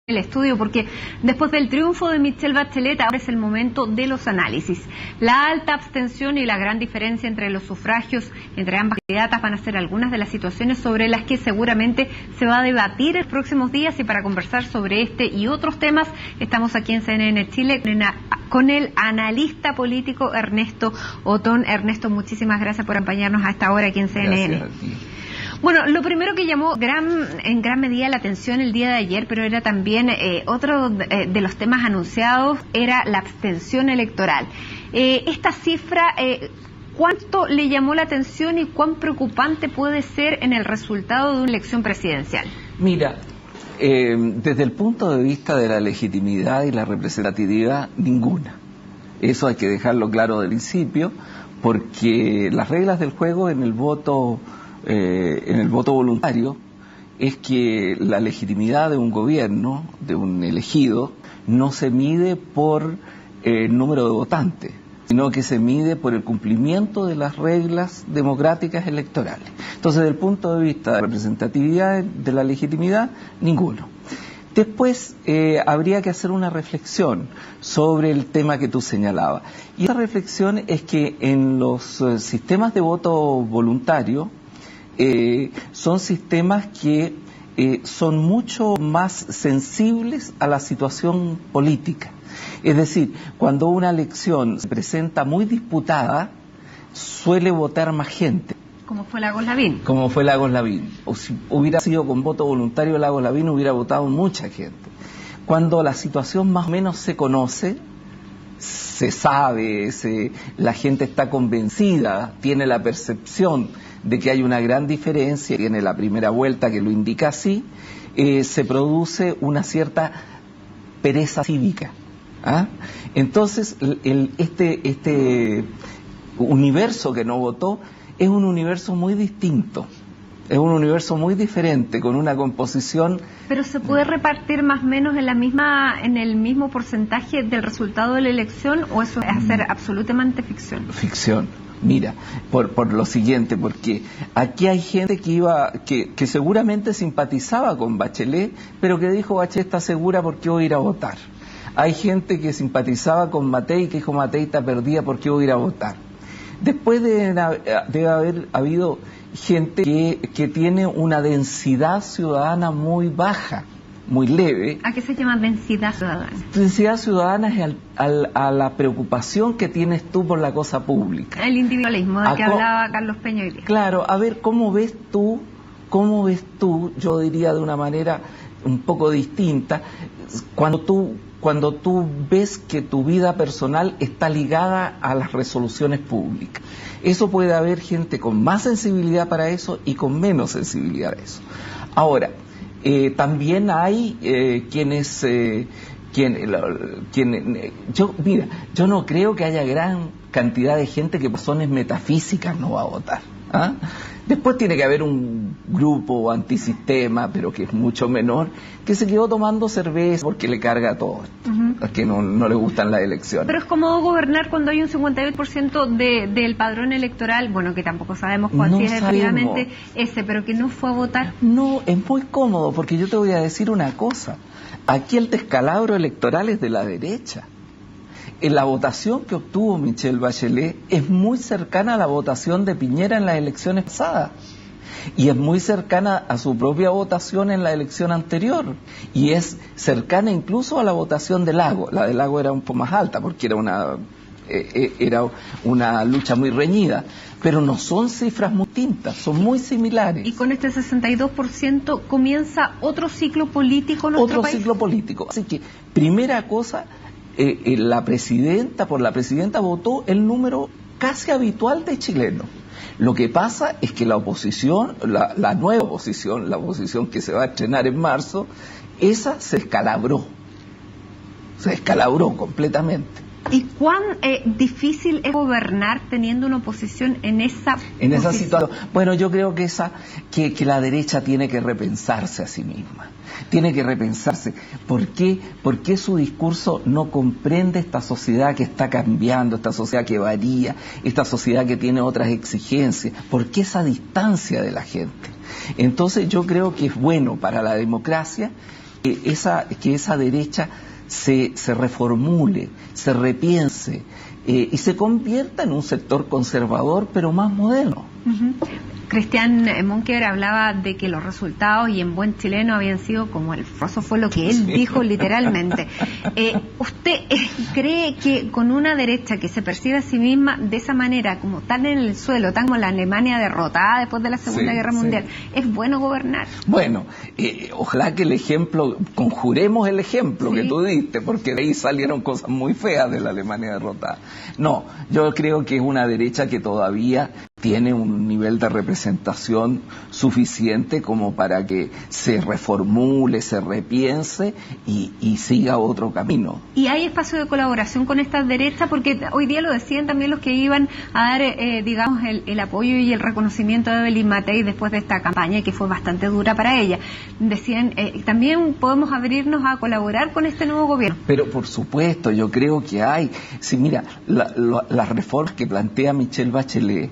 el estudio, porque después del triunfo de Michelle Bachelet ahora es el momento de los análisis. La alta abstención y la gran diferencia entre los sufragios entre ambas candidatas van a ser algunas de las situaciones sobre las que seguramente se va a debatir en los próximos días, y para conversar sobre este y otros temas estamos aquí en CNN Chile con el analista político Ernesto Otón. Ernesto, muchísimas gracias por acompañarnos a esta hora aquí en CNN. Gracias a ti. Bueno, lo primero que llamó en gran medida la atención el día de ayer, pero era también otro de los temas anunciados, era la abstención electoral. Esta cifra, ¿cuánto le llamó la atención y cuán preocupante puede ser en el resultado de una elección presidencial? Mira, desde el punto de vista de la legitimidad y la representatividad, ninguna. Eso hay que dejarlo claro del principio, porque las reglas del juego en el voto voluntario es que la legitimidad de un gobierno, de un elegido, no se mide por el número de votantes, sino que se mide por el cumplimiento de las reglas democráticas electorales. Entonces, desde el punto de vista de representatividad de la legitimidad, ninguno. Después habría que hacer una reflexión sobre el tema que tú señalabas. Y esa reflexión es que en los sistemas de voto voluntario, son sistemas que son mucho más sensibles a la situación política. Es decir, cuando una elección se presenta muy disputada, suele votar más gente. Como fue Lagos Lavín. Como fue Lagos Lavín. O si hubiera sido con voto voluntario, Lagos Lavín hubiera votado mucha gente. Cuando la situación más o menos se conoce, se sabe, la gente está convencida, tiene la percepción de que hay una gran diferencia, tiene la primera vuelta que lo indica así, se produce una cierta pereza cívica. ¿Ah? Entonces, este universo que no votó es un universo muy distinto. Es un universo muy diferente, con una composición... ¿Pero se puede repartir más o menos en el mismo porcentaje del resultado de la elección, o eso es hacer absolutamente ficción? Ficción. Mira, por lo siguiente, porque aquí hay gente que seguramente simpatizaba con Bachelet, pero que dijo: Bachelet está segura, ¿por qué voy a ir a votar? Hay gente que simpatizaba con Matei, que dijo: Matei está perdida, ¿por qué voy a ir a votar? Después debe haber habido gente que tiene una densidad ciudadana muy baja, muy leve. ¿A qué se llama densidad ciudadana? Densidad ciudadana es a la preocupación que tienes tú por la cosa pública. El individualismo del que hablaba Carlos Peña hoy día. Claro, a ver, ¿cómo ves tú, yo diría de una manera un poco distinta, cuando tú ves que tu vida personal está ligada a las resoluciones públicas? Eso puede haber gente con más sensibilidad para eso y con menos sensibilidad para eso. Ahora, también hay yo no creo que haya gran cantidad de gente que por razones metafísicas no va a votar. ¿Ah? Después tiene que haber un grupo antisistema, pero que es mucho menor, que se quedó tomando cerveza porque le carga todo esto, que no le gustan las elecciones. Pero es cómodo gobernar cuando hay un 58% del padrón electoral, bueno, que tampoco sabemos cuál es efectivamente ese, pero que no fue a votar. No, es muy cómodo, porque yo te voy a decir una cosa. Aquí el descalabro electoral es de la derecha. En la votación que obtuvo Michelle Bachelet es muy cercana a la votación de Piñera en las elecciones pasadas, y es muy cercana a su propia votación en la elección anterior, y es cercana incluso a la votación de Lagos. La de Lagos era un poco más alta porque era una lucha muy reñida, pero no son cifras muy distintas, son muy similares. Y con este 62% comienza otro ciclo político en nuestro país. Otro ciclo político. Así que, primera cosa, por la presidenta votó el número casi habitual de chilenos. Lo que pasa es que la oposición, la nueva oposición, la oposición que se va a estrenar en marzo, esa se descalabró completamente. ¿Y cuán difícil es gobernar teniendo una oposición en esa situación? Bueno, yo creo que la derecha tiene que repensarse a sí misma. Tiene que repensarse. ¿Por qué su discurso no comprende esta sociedad que está cambiando, esta sociedad que varía, esta sociedad que tiene otras exigencias? ¿Por qué esa distancia de la gente? Entonces yo creo que es bueno para la democracia que esa derecha se reformule, se repiense y se convierta en un sector conservador pero más moderno. Cristian Monkever hablaba de que los resultados y en buen chileno habían sido como eso fue lo que él dijo literalmente. ¿Usted cree que con una derecha que se percibe a sí misma de esa manera, como tan en el suelo, tan como la Alemania derrotada después de la Segunda Guerra Mundial, es bueno gobernar? Bueno, ojalá que el ejemplo, conjuremos el ejemplo que tú diste, porque de ahí salieron cosas muy feas de la Alemania derrotada. No, yo creo que es una derecha que todavía tiene un nivel de representación suficiente como para que se reformule, se repiense y siga otro camino. ¿Y hay espacio de colaboración con esta derecha? Porque hoy día lo decían también los que iban a dar, digamos, el apoyo y el reconocimiento de Evelyn Matei después de esta campaña, que fue bastante dura para ella. Decían, también podemos abrirnos a colaborar con este nuevo gobierno. Pero por supuesto, yo creo que hay. Sí, mira, las reformas que plantea Michelle Bachelet,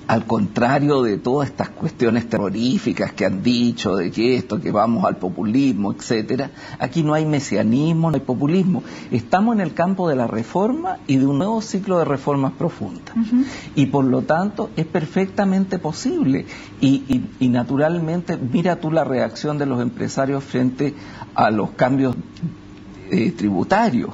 al contrario de todas estas cuestiones terroríficas que han dicho, de que que vamos al populismo, etcétera, aquí no hay mesianismo, no hay populismo. Estamos en el campo de la reforma y de un nuevo ciclo de reformas profundas. Y por lo tanto es perfectamente posible. Y naturalmente, mira tú la reacción de los empresarios frente a los cambios tributarios.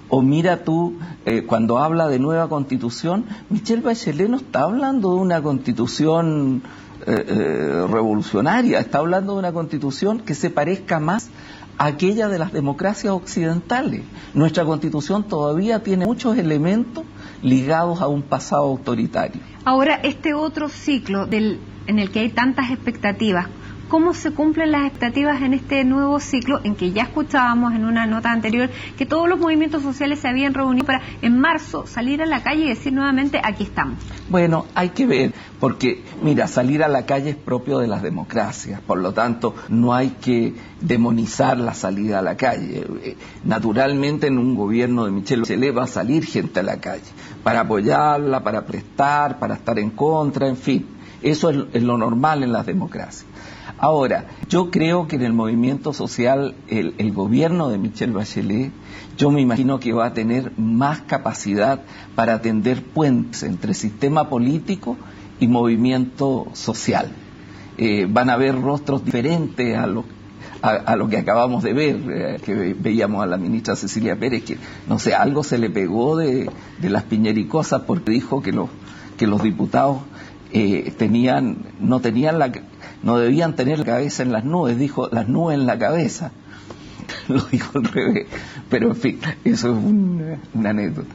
O mira tú, cuando habla de nueva constitución, Michelle Bachelet no está hablando de una constitución revolucionaria, está hablando de una constitución que se parezca más a aquella de las democracias occidentales. Nuestra constitución todavía tiene muchos elementos ligados a un pasado autoritario. Ahora, este otro ciclo en el que hay tantas expectativas, ¿cómo se cumplen las expectativas en este nuevo ciclo en que ya escuchábamos en una nota anterior que todos los movimientos sociales se habían reunido para en marzo salir a la calle y decir nuevamente aquí estamos? Bueno, hay que ver, porque mira, salir a la calle es propio de las democracias, por lo tanto no hay que demonizar la salida a la calle. Naturalmente en un gobierno de Michelle Bachelet va a salir gente a la calle para apoyarla, para prestar, para estar en contra, en fin, eso es lo normal en las democracias. Ahora, yo creo que en el movimiento social, el gobierno de Michelle Bachelet, yo me imagino que va a tener más capacidad para tender puentes entre sistema político y movimiento social. Van a haber rostros diferentes a lo que acabamos de ver, que veíamos a la ministra Cecilia Pérez, que no sé, algo se le pegó de las piñericosas porque dijo que los diputados no debían tener la cabeza en las nubes, dijo las nubes en la cabeza, lo dijo al revés, pero en fin, eso es una anécdota.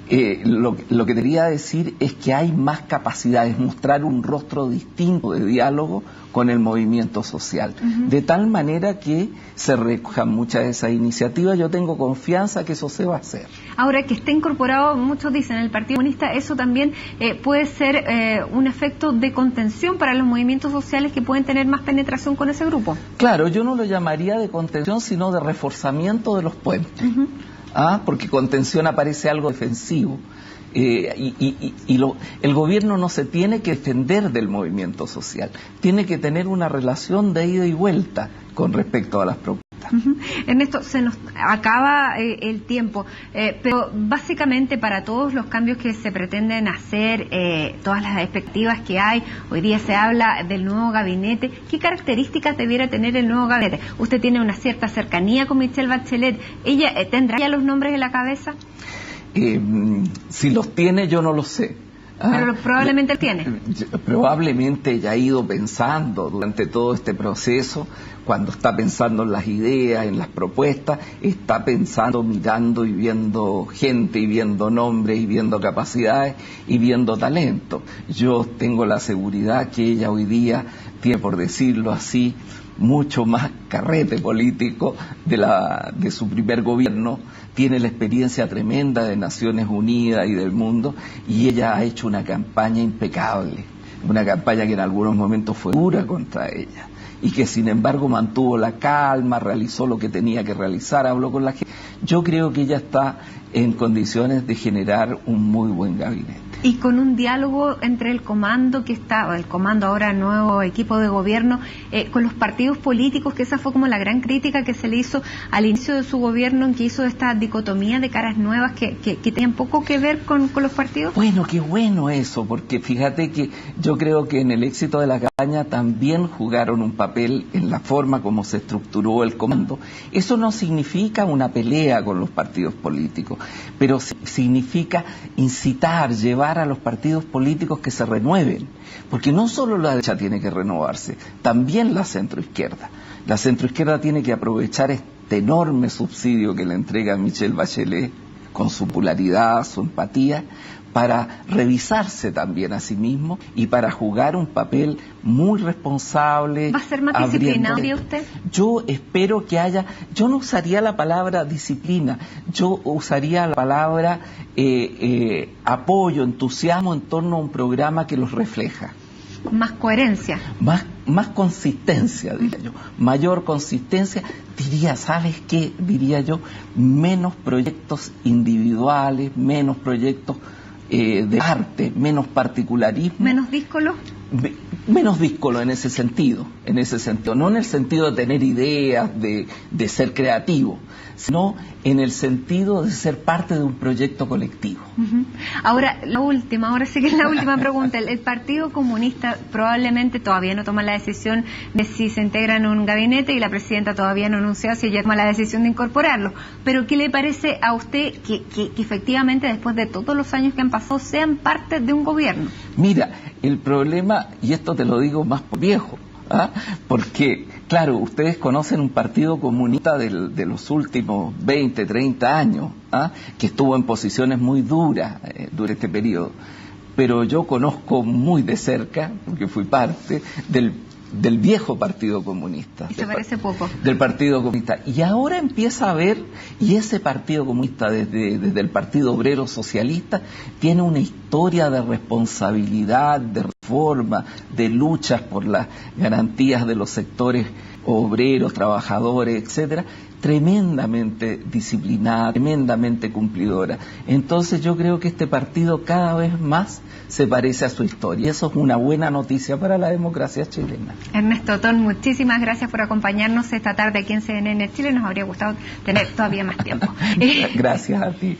Lo que quería decir es que hay más capacidad, es mostrar un rostro distinto de diálogo con el movimiento social, de tal manera que se recojan muchas de esas iniciativas. Yo tengo confianza que eso se va a hacer. Ahora, que esté incorporado, muchos dicen, el Partido Comunista, eso también puede ser un efecto de contención para los movimientos sociales que pueden tener más penetración con ese grupo. Claro, yo no lo llamaría de contención, sino de reforzamiento de los puentes. Porque contención aparece algo defensivo. El gobierno no se tiene que defender del movimiento social, tiene que tener una relación de ida y vuelta con respecto a las propuestas. Ernesto, se nos acaba el tiempo, pero básicamente para todos los cambios que se pretenden hacer, todas las expectativas que hay, hoy día se habla del nuevo gabinete. ¿Qué características debiera tener el nuevo gabinete? Usted tiene una cierta cercanía con Michelle Bachelet, ¿ella tendrá ya los nombres en la cabeza? Si los tiene, yo no lo sé. Pero probablemente tiene. Probablemente ya ha ido pensando durante todo este proceso, cuando está pensando en las ideas, en las propuestas, está pensando, mirando y viendo gente, y viendo nombres, y viendo capacidades, y viendo talento. Yo tengo la seguridad que ella hoy día tiene, por decirlo así, mucho más carrete político de su primer gobierno, tiene la experiencia tremenda de Naciones Unidas y del mundo, y ella ha hecho una campaña impecable, una campaña que en algunos momentos fue dura contra ella, y que sin embargo mantuvo la calma, realizó lo que tenía que realizar, habló con la gente. Yo creo que ella está en condiciones de generar un muy buen gabinete. Y con un diálogo entre el comando que está, o el comando ahora nuevo equipo de gobierno, con los partidos políticos, que esa fue como la gran crítica que se le hizo al inicio de su gobierno, en que hizo esta dicotomía de caras nuevas que tenían poco que ver con los partidos. Bueno, qué bueno eso, porque fíjate que yo creo que en el éxito de la campaña también jugaron un papel en la forma como se estructuró el comando. Eso no significa una pelea con los partidos políticos, pero significa incitar, llevar a los partidos políticos que se renueven, porque no solo la derecha tiene que renovarse, también la centroizquierda. La centroizquierda tiene que aprovechar este enorme subsidio que le entrega Michelle Bachelet, con su popularidad, su empatía, para revisarse también a sí mismo y para jugar un papel muy responsable. ¿Va a ser más disciplinario usted? Yo espero que haya, yo no usaría la palabra disciplina, yo usaría la palabra apoyo, entusiasmo en torno a un programa que los refleja. Más coherencia. Más consistencia, diría yo. Mayor consistencia, diría, ¿sabes qué? Diría yo, menos proyectos individuales, menos proyectos de arte, menos particularismo. ¿Menos díscolo? Menos díscolo en ese sentido, no en el sentido de tener ideas, de ser creativo, sino en el sentido de ser parte de un proyecto colectivo. Ahora sí que es la última pregunta. El Partido Comunista probablemente todavía no toma la decisión de si se integra en un gabinete, y la presidenta todavía no anunció si ella toma la decisión de incorporarlo. Pero ¿qué le parece a usted que efectivamente, después de todos los años que han pasado, sean parte de un gobierno? Mira, el problema, y esto te lo digo más por viejo, porque, claro, ustedes conocen un partido comunista de los últimos 20, 30 años, que estuvo en posiciones muy duras durante este periodo, pero yo conozco muy de cerca, porque fui parte del viejo Partido Comunista. ¿Y te parece poco? Del Partido Comunista. Y ahora empieza a ver, y ese Partido Comunista desde el Partido Obrero Socialista tiene una historia de responsabilidad, de reforma, de luchas por las garantías de los sectores obreros, trabajadores, etcétera, tremendamente disciplinada, tremendamente cumplidora. Entonces yo creo que este partido cada vez más se parece a su historia. Eso es una buena noticia para la democracia chilena. Ernesto Otón, muchísimas gracias por acompañarnos esta tarde aquí en CNN Chile. Nos habría gustado tener todavía más tiempo. Gracias a ti.